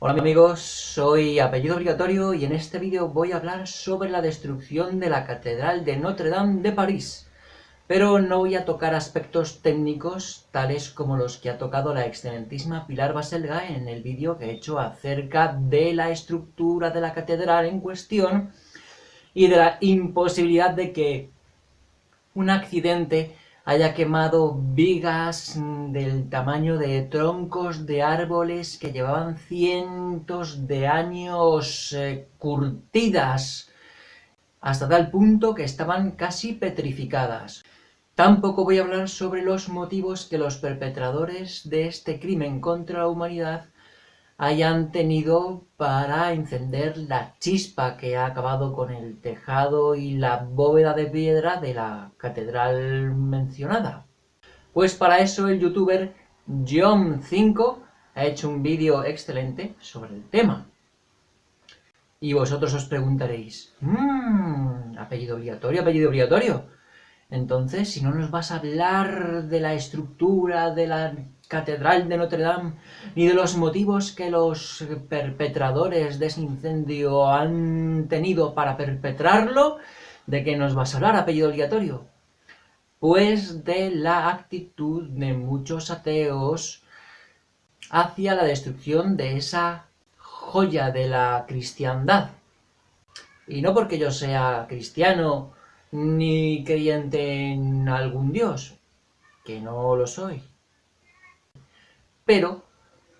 Hola amigos, soy Apellido Obligatorio y en este vídeo voy a hablar sobre la destrucción de la Catedral de Notre Dame de París. Pero no voy a tocar aspectos técnicos tales como los que ha tocado la excelentísima Pilar Baselga en el vídeo que he hecho acerca de la estructura de la catedral en cuestión y de la imposibilidad de que un accidente haya quemado vigas del tamaño de troncos de árboles que llevaban cientos de años curtidas hasta tal punto que estaban casi petrificadas. Tampoco voy a hablar sobre los motivos que los perpetradores de este crimen contra la humanidad hayan tenido para encender la chispa que ha acabado con el tejado y la bóveda de piedra de la catedral mencionada. Pues para eso el youtuber John5 ha hecho un vídeo excelente sobre el tema. Y vosotros os preguntaréis, apellido obligatorio, apellido obligatorio. Entonces, si no nos vas a hablar de la estructura de la Catedral de Notre Dame, ni de los motivos que los perpetradores de ese incendio han tenido para perpetrarlo, ¿de qué nos vas a hablar, apellido obligatorio? Pues de la actitud de muchos ateos hacia la destrucción de esa joya de la cristiandad. Y no porque yo sea cristiano ni creyente en algún dios, que no lo soy. Pero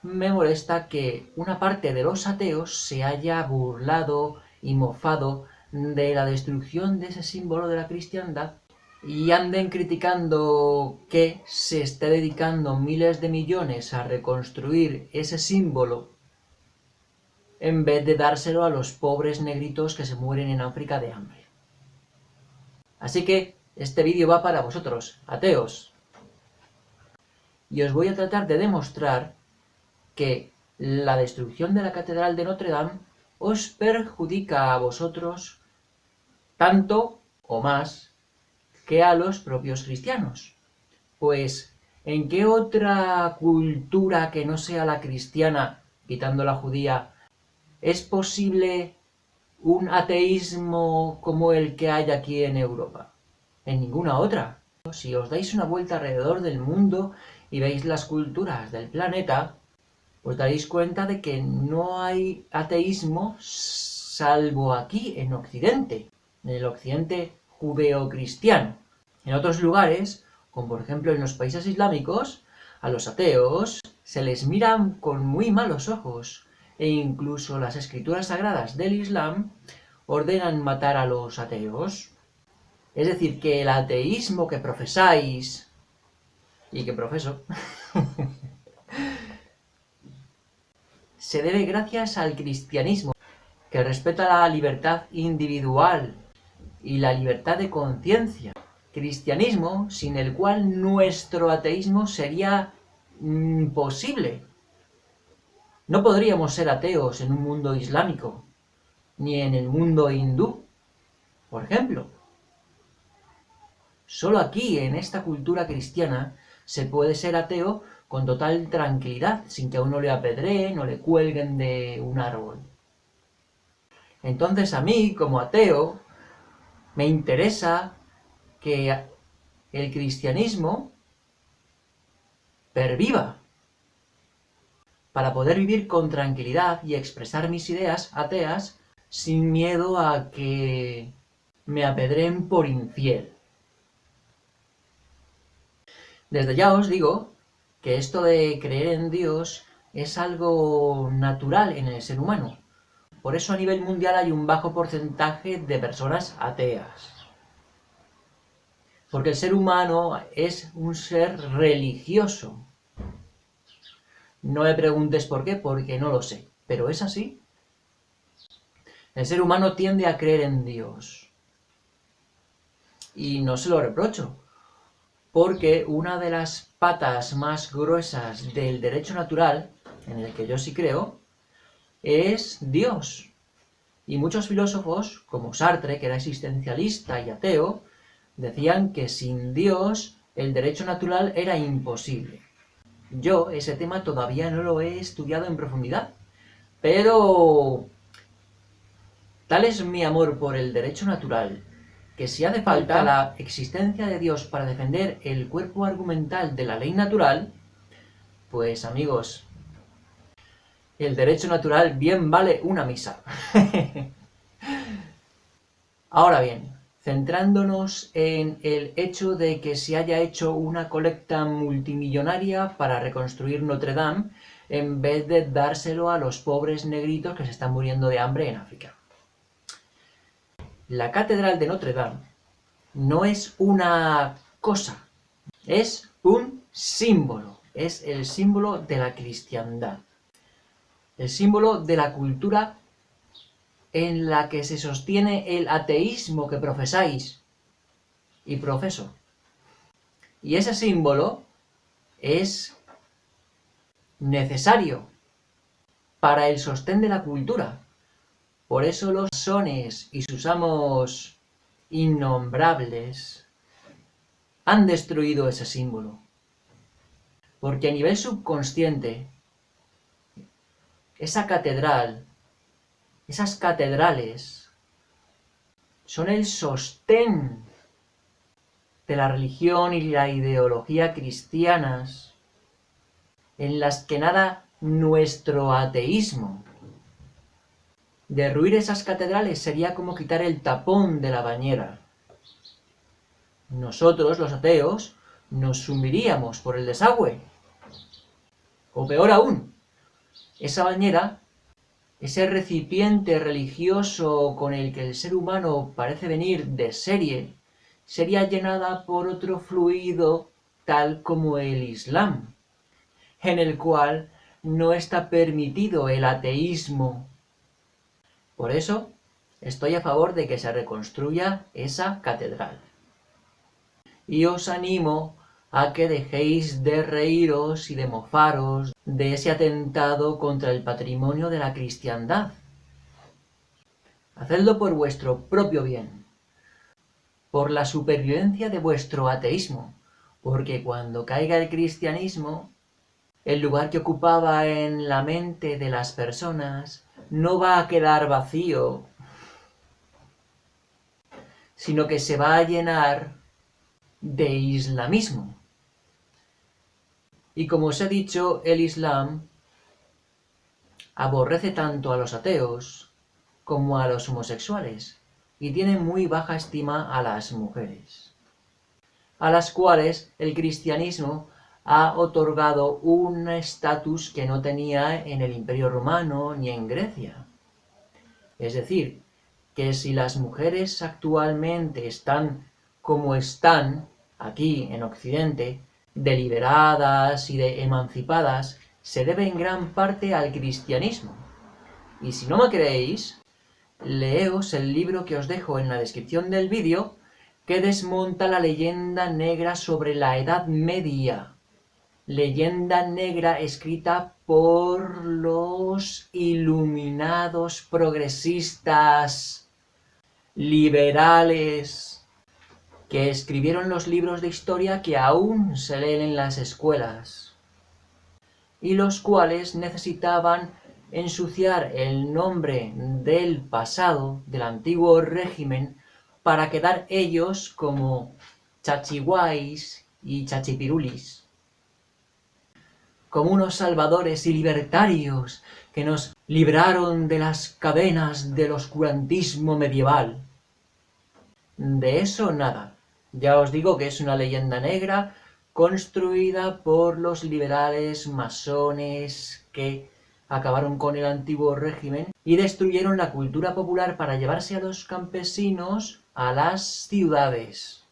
me molesta que una parte de los ateos se haya burlado y mofado de la destrucción de ese símbolo de la cristiandad y anden criticando que se esté dedicando miles de millones a reconstruir ese símbolo en vez de dárselo a los pobres negritos que se mueren en África de hambre. Así que este vídeo va para vosotros, ateos. Y os voy a tratar de demostrar que la destrucción de la Catedral de Notre Dame os perjudica a vosotros tanto o más que a los propios cristianos. Pues, ¿en qué otra cultura que no sea la cristiana, quitando la judía, es posible un ateísmo como el que hay aquí en Europa? En ninguna otra. Si os dais una vuelta alrededor del mundo y veis las culturas del planeta, os daréis cuenta de que no hay ateísmo salvo aquí, en Occidente, en el Occidente judeo-cristiano. En otros lugares, como por ejemplo en los países islámicos, a los ateos se les miran con muy malos ojos, e incluso las escrituras sagradas del Islam ordenan matar a los ateos. Es decir, que el ateísmo que profesáis, y que profeso, se debe gracias al cristianismo, que respeta la libertad individual y la libertad de conciencia. Cristianismo sin el cual nuestro ateísmo sería imposible. No podríamos ser ateos en un mundo islámico, ni en el mundo hindú, por ejemplo. Solo aquí, en esta cultura cristiana, se puede ser ateo con total tranquilidad, sin que a uno le apedreen o le cuelguen de un árbol. Entonces a mí, como ateo, me interesa que el cristianismo perviva, para poder vivir con tranquilidad y expresar mis ideas ateas sin miedo a que me apedreen por infiel. Desde ya os digo que esto de creer en Dios es algo natural en el ser humano. Por eso a nivel mundial hay un bajo porcentaje de personas ateas. Porque el ser humano es un ser religioso. No me preguntes por qué, porque no lo sé. Pero es así. El ser humano tiende a creer en Dios. Y no se lo reprocho. Porque una de las patas más gruesas del derecho natural, en el que yo sí creo, es Dios. Y muchos filósofos, como Sartre, que era existencialista y ateo, decían que sin Dios el derecho natural era imposible. Yo ese tema todavía no lo he estudiado en profundidad, Pero tal es mi amor por el derecho natural, que si hace falta la existencia de Dios para defender el cuerpo argumental de la ley natural, pues amigos, el derecho natural bien vale una misa. Ahora bien, centrándonos en el hecho de que se haya hecho una colecta multimillonaria para reconstruir Notre Dame, en vez de dárselo a los pobres negritos que se están muriendo de hambre en África. La Catedral de Notre Dame no es una cosa, es un símbolo, es el símbolo de la cristiandad, el símbolo de la cultura en la que se sostiene el ateísmo que profesáis y profeso. Y ese símbolo es necesario para el sostén de la cultura. Por eso los masones y sus amos innombrables han destruido ese símbolo. Porque a nivel subconsciente, esa catedral, esas catedrales, son el sostén de la religión y la ideología cristianas, en las que nada nuestro ateísmo. Derruir esas catedrales sería como quitar el tapón de la bañera. Nosotros, los ateos, nos sumiríamos por el desagüe. O peor aún, esa bañera, ese recipiente religioso con el que el ser humano parece venir de serie, sería llenada por otro fluido tal como el Islam, en el cual no está permitido el ateísmo. Por eso, estoy a favor de que se reconstruya esa catedral. Y os animo a que dejéis de reíros y de mofaros de ese atentado contra el patrimonio de la cristiandad. Hacedlo por vuestro propio bien, por la supervivencia de vuestro ateísmo, porque cuando caiga el cristianismo, el lugar que ocupaba en la mente de las personas no va a quedar vacío, sino que se va a llenar de islamismo. Y como os he dicho, el Islam aborrece tanto a los ateos como a los homosexuales y tiene muy baja estima a las mujeres, a las cuales el cristianismo ha otorgado un estatus que no tenía en el Imperio Romano ni en Grecia. Es decir, que si las mujeres actualmente están como están aquí en Occidente, de liberadas y de emancipadas, se debe en gran parte al cristianismo. Y si no me creéis, leeos el libro que os dejo en la descripción del vídeo, que desmonta la leyenda negra sobre la Edad Media. Leyenda negra escrita por los iluminados progresistas liberales que escribieron los libros de historia que aún se leen en las escuelas y los cuales necesitaban ensuciar el nombre del pasado, del antiguo régimen, para quedar ellos como chachiguais y chachipirulis, como unos salvadores y libertarios que nos libraron de las cadenas del oscurantismo medieval. De eso nada. Ya os digo que es una leyenda negra construida por los liberales masones que acabaron con el antiguo régimen y destruyeron la cultura popular para llevarse a los campesinos a las ciudades,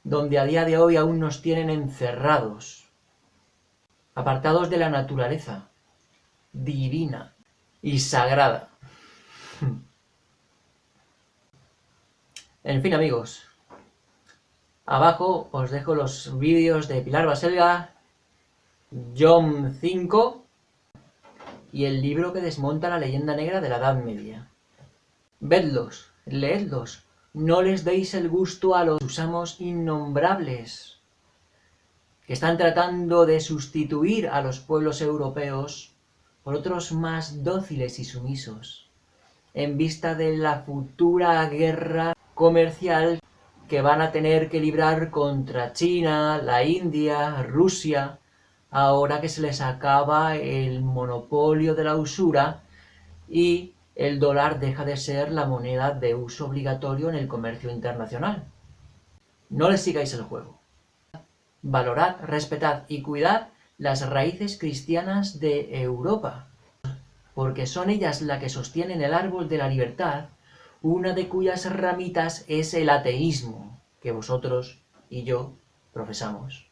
donde a día de hoy aún nos tienen encerrados, apartados de la naturaleza divina y sagrada. En fin, amigos, abajo os dejo los vídeos de Pilar Baselga, John 5 y el libro que desmonta la leyenda negra de la Edad Media. Vedlos, leedlos, no les deis el gusto a los usamos innombrables que están tratando de sustituir a los pueblos europeos por otros más dóciles y sumisos, en vista de la futura guerra comercial que van a tener que librar contra China, la India, Rusia, ahora que se les acaba el monopolio de la usura y el dólar deja de ser la moneda de uso obligatorio en el comercio internacional. No les sigáis el juego. Valorad, respetad y cuidad las raíces cristianas de Europa, porque son ellas las que sostienen el árbol de la libertad, una de cuyas ramitas es el ateísmo, que vosotros y yo profesamos.